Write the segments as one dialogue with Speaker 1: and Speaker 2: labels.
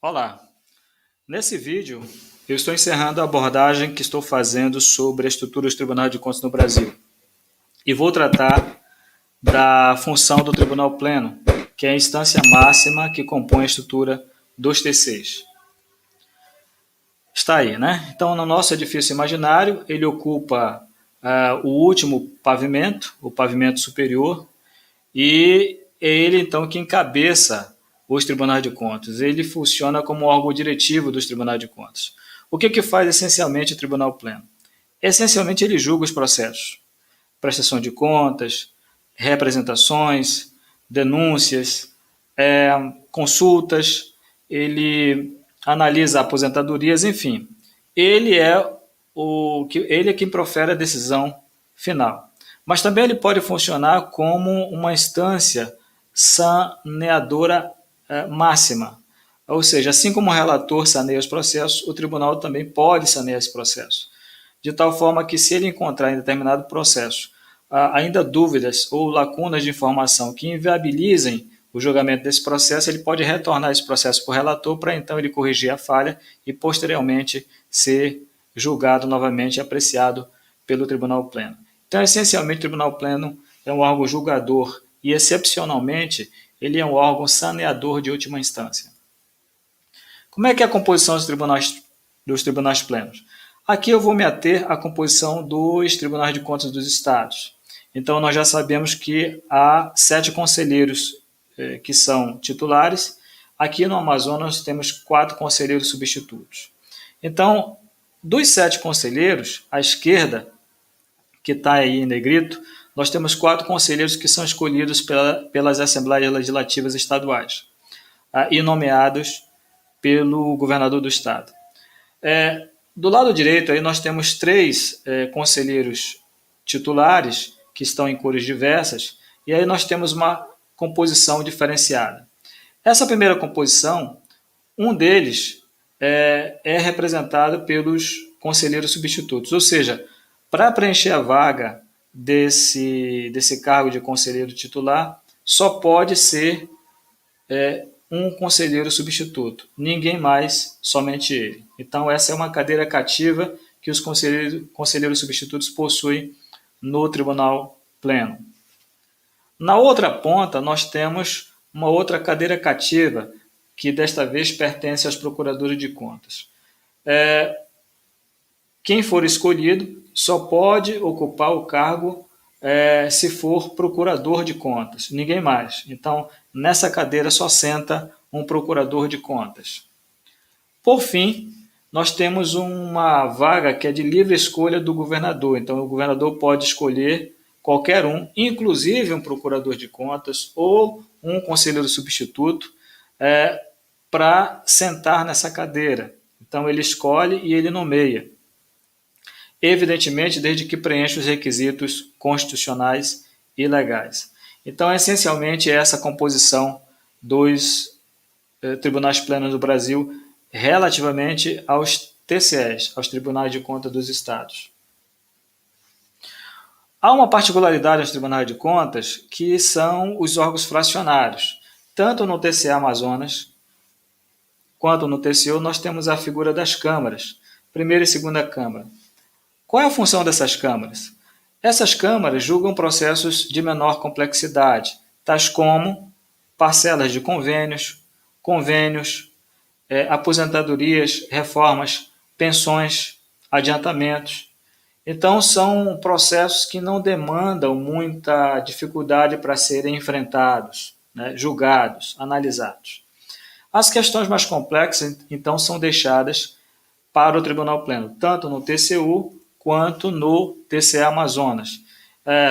Speaker 1: Olá, nesse vídeo eu estou encerrando a abordagem que estou fazendo sobre a estrutura dos tribunais de contas no Brasil e vou tratar da função do Tribunal Pleno, que é a instância máxima que compõe a estrutura dos TCs. Está aí, né? Então, no nosso edifício imaginário, ele ocupa o último pavimento, o pavimento superior, e é ele, então, que encabeça os tribunais de contas. Ele funciona como órgão diretivo dos tribunais de contas. O que faz essencialmente o Tribunal Pleno? Essencialmente, ele julga os processos. Prestação de contas, representações, denúncias, consultas, ele analisa aposentadorias, enfim. Ele é quem profere a decisão final. Mas também ele pode funcionar como uma instância saneadora máxima. Ou seja, assim como o relator saneia os processos, o tribunal também pode sanear esse processo. De tal forma que, se ele encontrar em determinado processo ainda dúvidas ou lacunas de informação que inviabilizem o julgamento desse processo, ele pode retornar esse processo para o relator para então ele corrigir a falha e posteriormente ser julgado novamente e apreciado pelo Tribunal Pleno. Então, essencialmente, o Tribunal Pleno é um órgão julgador e, excepcionalmente, ele é um órgão saneador de última instância. Como é que é a composição dos tribunais plenos? Aqui eu vou me ater à composição dos tribunais de contas dos estados. Então, nós já sabemos que há 7 conselheiros que são titulares. Aqui no Amazonas temos 4 conselheiros substitutos. Então, dos 7 conselheiros, à esquerda, que está aí em negrito, nós temos 4 conselheiros que são escolhidos pelas Assembleias Legislativas Estaduais e nomeados pelo governador do estado. Do lado direito, aí nós temos 3 conselheiros titulares que estão em cores diversas, e aí nós temos uma composição diferenciada. Essa primeira composição, um deles é representado pelos conselheiros substitutos, ou seja, para preencher a vaga desse cargo de conselheiro titular, só pode ser um conselheiro substituto, ninguém mais, somente ele. Então, essa é uma cadeira cativa que os conselheiros substitutos possuem no Tribunal Pleno. Na outra ponta, nós temos uma outra cadeira cativa, que desta vez pertence aos procuradores de contas. Quem for escolhido só pode ocupar o cargo se for procurador de contas, ninguém mais. Então, nessa cadeira só senta um procurador de contas. Por fim, nós temos uma vaga que é de livre escolha do governador. Então, o governador pode escolher qualquer um, inclusive um procurador de contas ou um conselheiro substituto, para sentar nessa cadeira. Então, ele escolhe e ele nomeia. Evidentemente, desde que preencha os requisitos constitucionais e legais. Então, essencialmente, é essa composição dos tribunais plenos do Brasil relativamente aos TCEs, aos Tribunais de Contas dos Estados. Há uma particularidade aos Tribunais de Contas, que são os órgãos fracionários. Tanto no TCE Amazonas quanto no TCU, nós temos a figura das câmaras, primeira e segunda câmara. Qual é a função dessas câmaras? Essas câmaras julgam processos de menor complexidade, tais como parcelas de convênios, aposentadorias, reformas, pensões, adiantamentos. Então, são processos que não demandam muita dificuldade para serem enfrentados, julgados, analisados. As questões mais complexas, então, são deixadas para o Tribunal Pleno, tanto no TCU quanto no TCE Amazonas.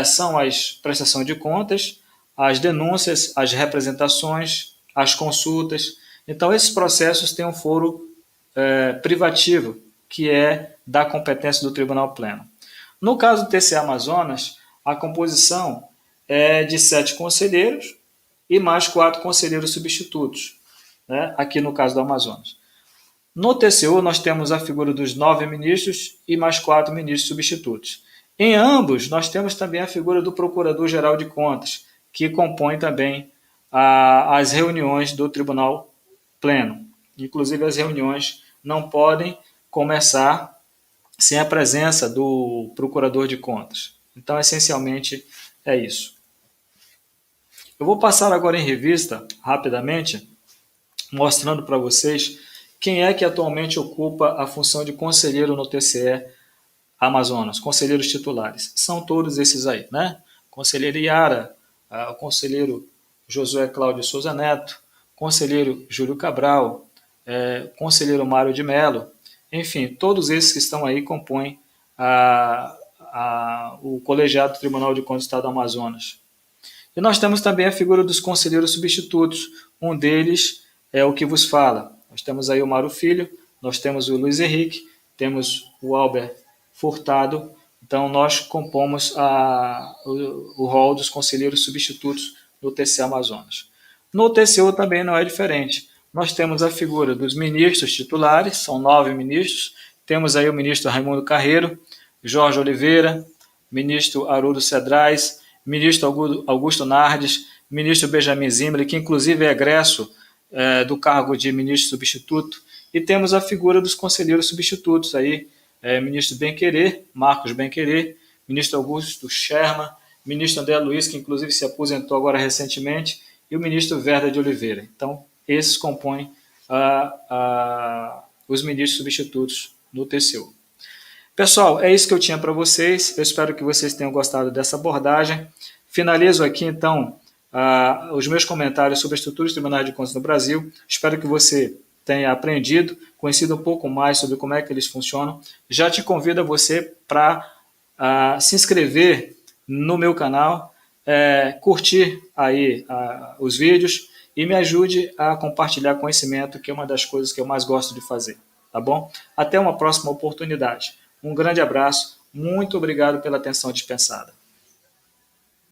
Speaker 1: São as prestações de contas, as denúncias, as representações, as consultas. Então, esses processos têm um foro privativo, que é da competência do Tribunal Pleno. No caso do TCE Amazonas, a composição é de 7 conselheiros e mais 4 conselheiros substitutos, aqui no caso do Amazonas. No TCU, nós temos a figura dos 9 ministros e mais 4 ministros substitutos. Em ambos, nós temos também a figura do Procurador-Geral de Contas, que compõe também as reuniões do Tribunal Pleno. Inclusive, as reuniões não podem começar sem a presença do procurador de contas. Então, essencialmente, é isso. Eu vou passar agora em revista, rapidamente, mostrando para vocês quem é que atualmente ocupa a função de conselheiro no TCE Amazonas, conselheiros titulares. São todos esses aí, né? Conselheiro Iara, o conselheiro Josué Cláudio Souza Neto, conselheiro Júlio Cabral, conselheiro Mário de Mello, enfim, todos esses que estão aí compõem o colegiado do Tribunal de Contas do Estado do Amazonas. E nós temos também a figura dos conselheiros substitutos, um deles é o que vos fala. Nós temos aí o Mário Filho, nós temos o Luiz Henrique, temos o Albert Furtado, então nós compomos o rol dos conselheiros substitutos no TCE Amazonas. No TCU também não é diferente. Nós temos a figura dos ministros titulares, são 9 ministros, temos aí o ministro Raimundo Carreiro, Jorge Oliveira, ministro Haroldo Cedrais, ministro Augusto Nardes, ministro Benjamin Zimmerli, que inclusive é egresso do cargo de ministro substituto, e temos a figura dos conselheiros substitutos, aí, ministro Benquerer, Marcos Benquerer, ministro Augusto Sherman, ministro André Luiz, que inclusive se aposentou agora recentemente, e o ministro Verda de Oliveira. Então, esses compõem os ministros substitutos no TCU. Pessoal, é isso que eu tinha para vocês. Eu espero que vocês tenham gostado dessa abordagem. Finalizo aqui, então, os meus comentários sobre a estrutura dos tribunais de contas no Brasil. Espero que você tenha aprendido, conhecido um pouco mais sobre como é que eles funcionam. Já te convido a você para se inscrever no meu canal, curtir aí os vídeos e me ajude a compartilhar conhecimento, que é uma das coisas que eu mais gosto de fazer. Tá bom? Até uma próxima oportunidade. Um grande abraço, muito obrigado pela atenção dispensada.